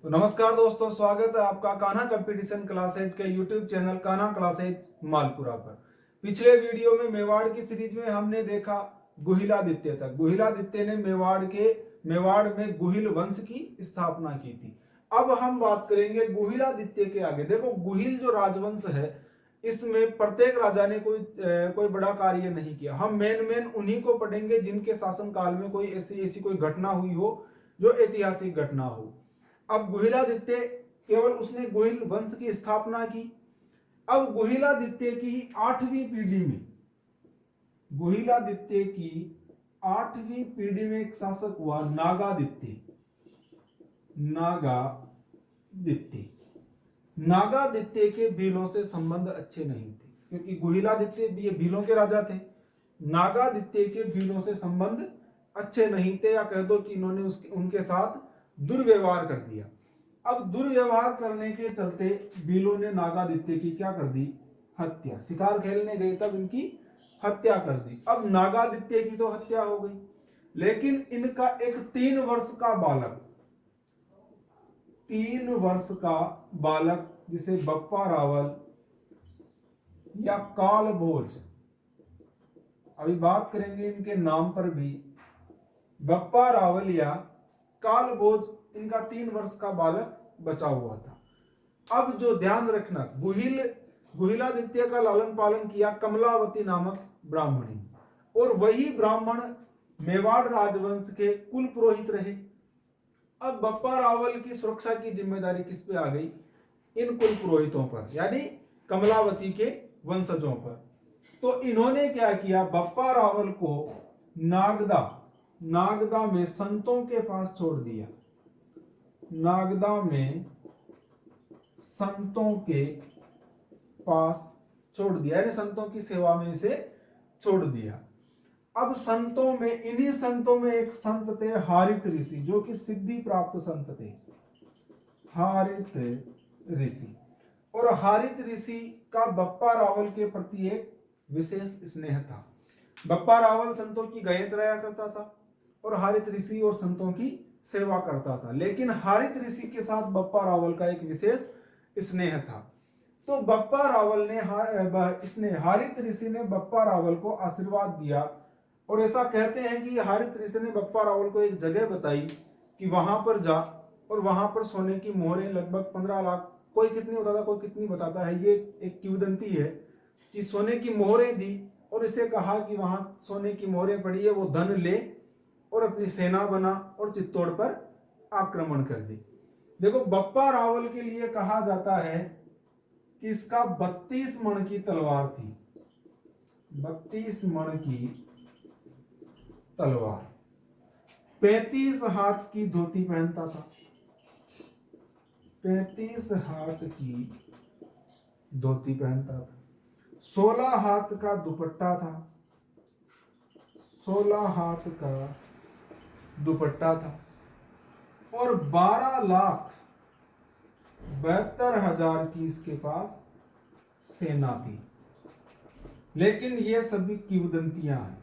तो नमस्कार दोस्तों, स्वागत है आपका कान्हा कंपटीशन क्लासेज के YouTube channel Kanha classes Malpura पर। पिछले वीडियो में मेवाड़ की सीरीज में हमने देखा गुहिलादित्य तक। गुहिलादित्य ने मेवाड़ में गुहिल वंश की स्थापना की थी। अब हम बात करेंगे गुहिलादित्य के आगे। देखो, गुहिल जो राजवंश है इसमें प्रत्येक राजा ने कोई बड़ा कार्य नहीं किया। हम मेन उन्हीं को पढ़ेंगे जिनके शासन काल में कोई ऐसी कोई घटना हुई हो जो ऐतिहासिक घटना हो। अब गुहिलादित्य केवल उसने गुहिल वंश की स्थापना की। अब गुहिलादित्य की 8वीं पीढ़ी में गुहिलादित्य की 8वीं पीढ़ी में एक शासक हुआ नागादित्य। नागादित्य नागादित्य के भीलों से संबंध अच्छे नहीं थे, क्योंकि गुहिलादित्य ये भीलों के राजा थे। नागादित्य के भीलों से संबंध अच्छे नहीं थे, या कह दो कि इन्होंने उनके साथ दुर्व्यवहार कर दिया। अब दुर्व्यवहार करने के चलते भीलों ने नागादित्य की क्या कर दी? हत्या। शिकार खेलने गए तब इनकी हत्या कर दी। अब नागादित्य की तो हत्या हो गई, लेकिन इनका एक 3 वर्ष का बालक जिसे बप्पा रावल या कालभोज, अभी बात करेंगे इनके नाम पर भी, बप्पा रावल या कालभोज, इनका 3 वर्ष का बालक बचा हुआ था। अब जो ध्यान रखना, गुहिलादित्य का लालन पालन किया कमलावती नामक ब्राह्मणी, और वही ब्राह्मण मेवाड़ राजवंश के कुल पुरोहित रहे। अब बप्पा रावल की सुरक्षा की जिम्मेदारी किस पे आ गई? इन कुल पुरोहितों पर, यानी कमलावती के वंशजों पर। तो इन्होंने क्या किया? बप्पा रावल को नागदा में संतों के पास छोड़ दिया। नागदा में संतों के पास छोड़ दिया, यानी संतों की सेवा में इसे छोड़ दिया। अब इन्हीं संतों में एक संत थे हारित ऋषि, जो कि सिद्धि प्राप्त संत थे। हारित ऋषि, और हारित ऋषि का बप्पा रावल के प्रति एक विशेष स्नेह था। बप्पा रावल संतों की गायें चराया करता था और हारित ऋषि और संतों की सेवा करता था, लेकिन हारित ऋषि के साथ बप्पा रावल का एक विशेष स्नेह था। तो बप्पा रावल ने हारित ऋषि ने बप्पा रावल को आशीर्वाद दिया, और ऐसा कहते हैं कि हारित ऋषि ने बप्पा रावल को एक जगह बताई कि वहां पर जा, और वहां पर सोने की मोहरें लगभग 15 लाख, कोई कितनी बताता कोई कितनी बताता है, ये एक किंवदंती है कि सोने की मोहरें दी, और इसे कहा कि वहां सोने की मोहरें पड़ी है, वो धन ले और अपनी सेना बना और चित्तौड़ पर आक्रमण कर दी। देखो, बप्पा रावल के लिए कहा जाता है कि इसका 32 मण की तलवार थी। 32 मण की तलवार, 35 हाथ की धोती पहनता था। 35 हाथ की धोती पहनता था। 16 हाथ का दुपट्टा था। 16 हाथ का दुपट्टा था, और 12,72,000 की इसके पास सेना थी। लेकिन ये सभी किंवदंतियां हैं,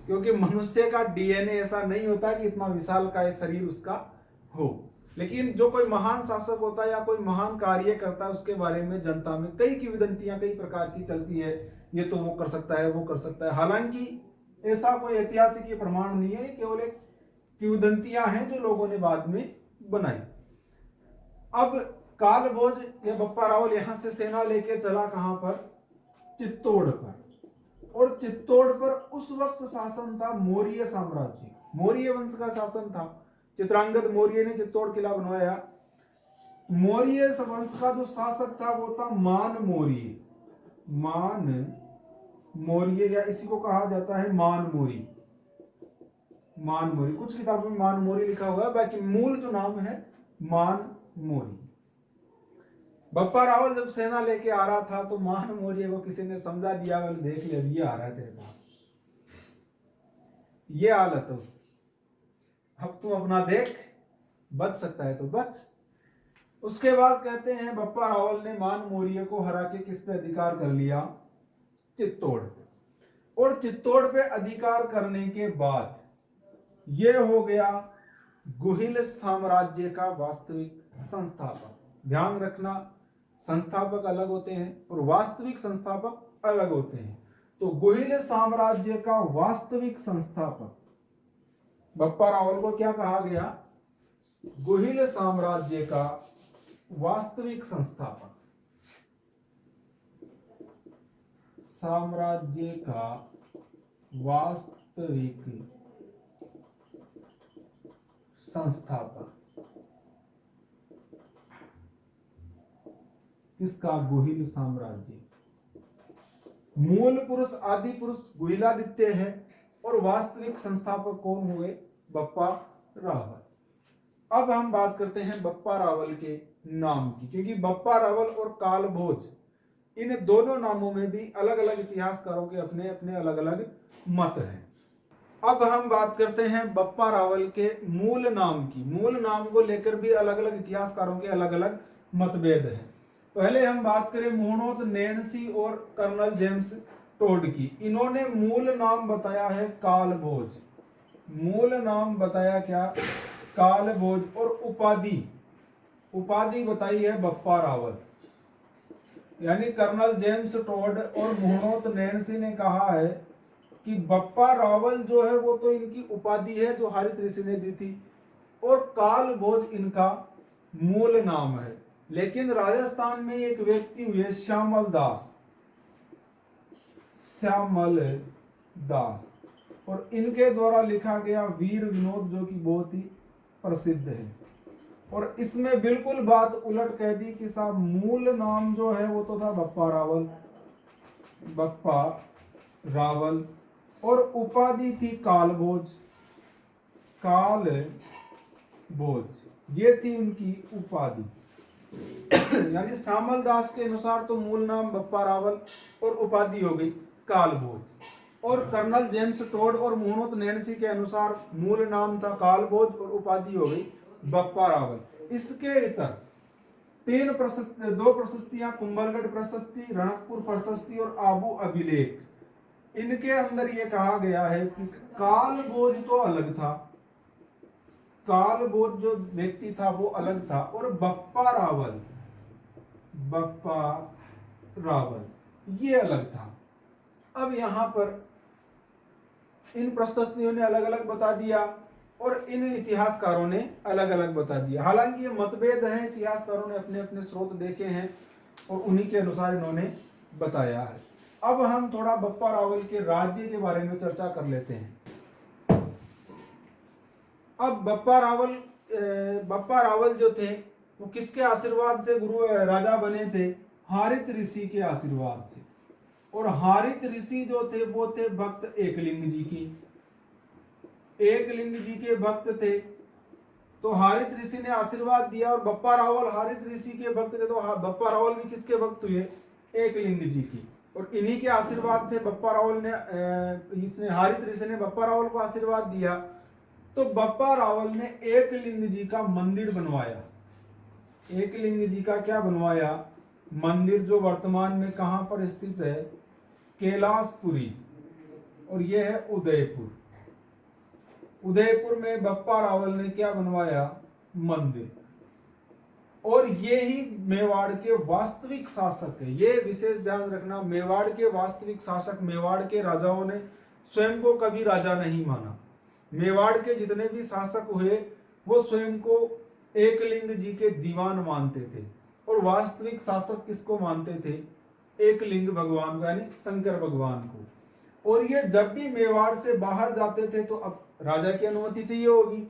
क्योंकि मनुष्य का डीएनए ऐसा नहीं होता कि इतना विशाल का शरीर उसका हो। लेकिन जो कोई महान शासक होता है या कोई महान कार्य करता है, उसके बारे में जनता में कई किंवदंतियां कई प्रकार की चलती है। ये तो वो कर सकता है, वो कर सकता है। हालांकि ऐसा कोई ऐतिहासिक प्रमाण नहीं है, केवल एक किंवदंतियां हैं जो लोगों ने बाद में बनाई। अब कालभोज या बप्पा रावल यहां से सेना लेकर चला कहां पर? चित्तौड़ पर। और चित्तौड़ पर उस वक्त शासन था मौर्य साम्राज्य, मौर्य वंश का शासन था। चित्रांगद मौर्य ने चित्तौड़ किला बनवाया। मौर्य वंश का जो शासक था वो था मान मौर्य, या इसी को कहा जाता है मान मौर्य। कुछ किताबों में मान मौर्य लिखा हुआ है, बाकी मूल जो नाम है मान मौर्य। बप्पा रावल जब सेना लेके आ रहा था तो मान मौर्य को किसी ने समझा दिया, बोले देख ले, अभी ये आ रहा है तेरे पास, ये हालत है उसकी, अब तू अपना देख, बच सकता है तो बच। उसके बाद कहते हैं बप्पा रावल ने मान मौर्य को हरा के किस पे अधिकार कर लिया? चित्तौड़ पे। और चित्तौड़ पे अधिकार करने के बाद ये हो गया गुहिल साम्राज्य का वास्तविक संस्थापक। ध्यान रखना, संस्थापक अलग होते हैं और वास्तविक संस्थापक अलग होते हैं। तो गुहिल साम्राज्य का वास्तविक संस्थापक बप्पा रावल को क्या कहा गया? गुहिल साम्राज्य का वास्तविक संस्थापक। साम्राज्य का वास्तविक संस्थापक किसका? गुहिल साम्राज्य। मूल पुरुष आदि पुरुष गुहिलादित्य है और वास्तविक संस्थापक कौन हुए? बप्पा रावल। अब हम बात करते हैं बप्पा रावल के नाम की, क्योंकि बप्पा रावल और कालभोज इन दोनों नामों में भी अलग अलग इतिहासकारों के अपने अपने अलग अलग मत हैं। अब हम बात करते हैं बप्पा रावल के मूल नाम की। मूल नाम को लेकर भी अलग अलग इतिहासकारों के अलग अलग मतभेद हैं। पहले हम बात करें मुहणोत नैन्सी और कर्नल जेम्स टोड की। इन्होंने मूल नाम बताया है कालभोज। मूल नाम बताया क्या? कालभोज। और उपाधि बताई है बप्पा रावल। यानी कर्नल जेम्स टोड और मुहणोत नैन्सी ने कहा है कि बप्पा रावल जो है वो तो इनकी उपाधि है जो हारित ऋषि ने दी थी, और कालभोज इनका मूल नाम है। लेकिन राजस्थान में एक व्यक्ति हुए श्यामल दास, और इनके द्वारा लिखा गया वीर विनोद जो कि बहुत ही प्रसिद्ध है। और इसमें बिल्कुल बात उलट कह दी कि साहब मूल नाम जो है वो तो था बप्पा रावल और उपाधि थी कालभोज। ये थी उनकी उपाधि। यानी श्यामल दास के अनुसार तो मूल नाम बप्पा रावल और उपाधि हो गई कालभोज, और कर्नल जेम्स टोड और मुहणोत नैन्सी के अनुसार मूल नाम था कालभोज और उपाधि हो गई बप्पा रावल। इसके इतर दो प्रशस्तियां, कुंभलगढ़ प्रशस्ति, रणकपुर प्रशस्ति और आबू अभिलेख, इनके अंदर यह कहा गया है कि कालभोज तो अलग था, कालभोज जो व्यक्ति था वो अलग था, और बप्पा रावल ये अलग था। अब यहां पर इन प्रशस्तियों ने अलग अलग बता दिया और इन इतिहासकारों ने अलग अलग बता दिया। हालांकि ये मतभेद है, इतिहासकारों ने अपने अपने स्रोत देखे हैं और उन्हीं के अनुसार इन्होंने बताया है। अब हम थोड़ा बप्पा रावल के राज्य के बारे में चर्चा कर लेते हैं। अब बप्पा रावल जो थे वो किसके आशीर्वाद से गुरु राजा बने थे? हारित ऋषि के आशीर्वाद से। और हारित ऋषि जो थे वो थे भक्त एकलिंग जी के भक्त थे। तो हारित ऋषि ने आशीर्वाद दिया और बप्पा रावल हारित ऋषि के भक्त थे, तो बप्पा रावल भी किसके भक्त हुए? एकलिंग जी की। और इन्हीं के आशीर्वाद से बप्पा रावल ने हारित ऋषि ने बप्पा रावल को आशीर्वाद दिया। तो बप्पा रावल ने एकलिंग जी का मंदिर बनवाया। एकलिंग जी का क्या बनवाया? मंदिर, जो वर्तमान में कहां पर स्थित है? कैलाशपुरी, और यह है उदयपुर। उदयपुर में बप्पा रावल ने क्या बनवाया? मंदिर। और ये ही मेवाड़ के वास्तविक शासक है। ये विशेष ध्यान रखना, मेवाड़ के वास्तविक शासक, मेवाड़ के राजाओं ने स्वयं को कभी राजा नहीं माना। मेवाड़ के जितने भी शासक हुए वो स्वयं को एकलिंग जी के दीवान मानते थे, और वास्तविक शासक किसको मानते थे? एकलिंग भगवान, यानी शंकर भगवान को। और ये जब भी मेवाड़ से बाहर जाते थे, तो अब राजा की अनुमति चाहिए होगी,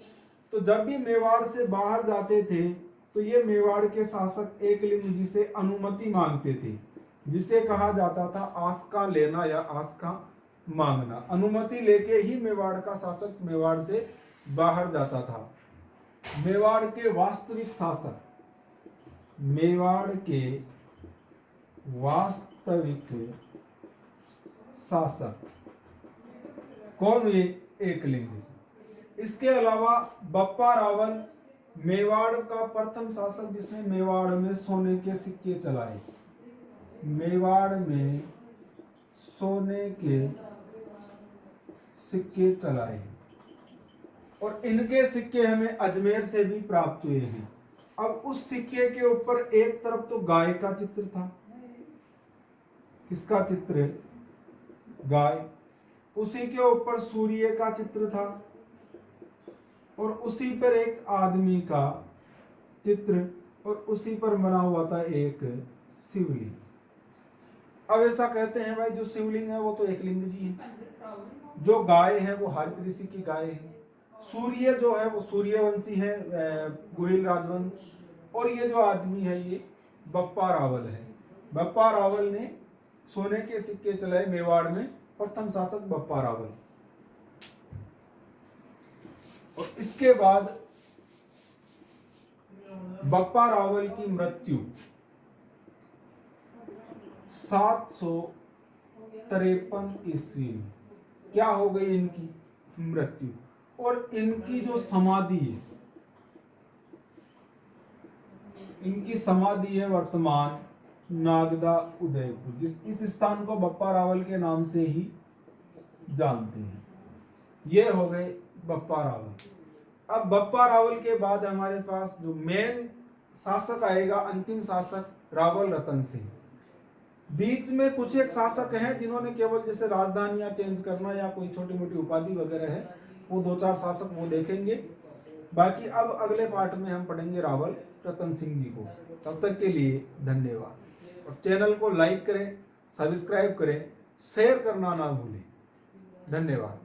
तो जब भी मेवाड़ से बाहर जाते थे तो ये मेवाड़ के शासक एकलिंग जी से अनुमति मांगते थे, जिसे कहा जाता था आस्का लेना या आस्का मांगना। अनुमति लेके ही मेवाड़ का शासक मेवाड़ से बाहर जाता था। मेवाड़ के वास्तविक शासक, मेवाड़ के वास्तविक शासक कौन हुए? एकलिंग जी। इसके अलावा बप्पा रावल मेवाड़ का प्रथम शासक जिसने मेवाड़ में सोने के सिक्के चलाए। मेवाड़ में सोने के सिक्के चलाए। और इनके सिक्के हमें अजमेर से भी प्राप्त हुए हैं। अब उस सिक्के के ऊपर एक तरफ तो गाय का चित्र था, किसका चित्र है? गाय। उसी के ऊपर सूर्य का चित्र था और उसी पर एक आदमी का चित्र और उसी पर बना हुआ था एक शिवलिंग। अब ऐसा कहते हैं भाई जो शिवलिंग है वो तो एक लिंग जी है, जो गाय है वो हरित ऋषि की गाय है, सूर्य जो है वो सूर्यवंशी है, गोहिल राजवंश, और ये जो आदमी है ये बप्पा रावल है। बप्पा रावल ने सोने के सिक्के चलाए मेवाड़ में, प्रथम शासक बप्पा रावल। और इसके बाद बप्पा रावल की मृत्यु 753 ईस्वी में क्या हो गई? इनकी मृत्यु। और इनकी जो समाधि है, इनकी समाधि है वर्तमान नागदा उदयपुर, इस स्थान को बप्पा रावल के नाम से ही जानते हैं। ये हो गए बप्पा रावल। अब बप्पा रावल के बाद हमारे पास जो मेन शासक आएगा, अंतिम शासक रावल रतन सिंह। बीच में कुछ एक शासक हैं जिन्होंने केवल जैसे राजधानियां चेंज करना या कोई छोटी मोटी उपाधि वगैरह है, वो 2-4 शासक वो देखेंगे। बाकी अब अगले पार्ट में हम पढ़ेंगे रावल रतन सिंह जी को। तब तक के लिए धन्यवाद। और चैनल को लाइक करें, सब्सक्राइब करें, शेयर करना ना भूलें। धन्यवाद।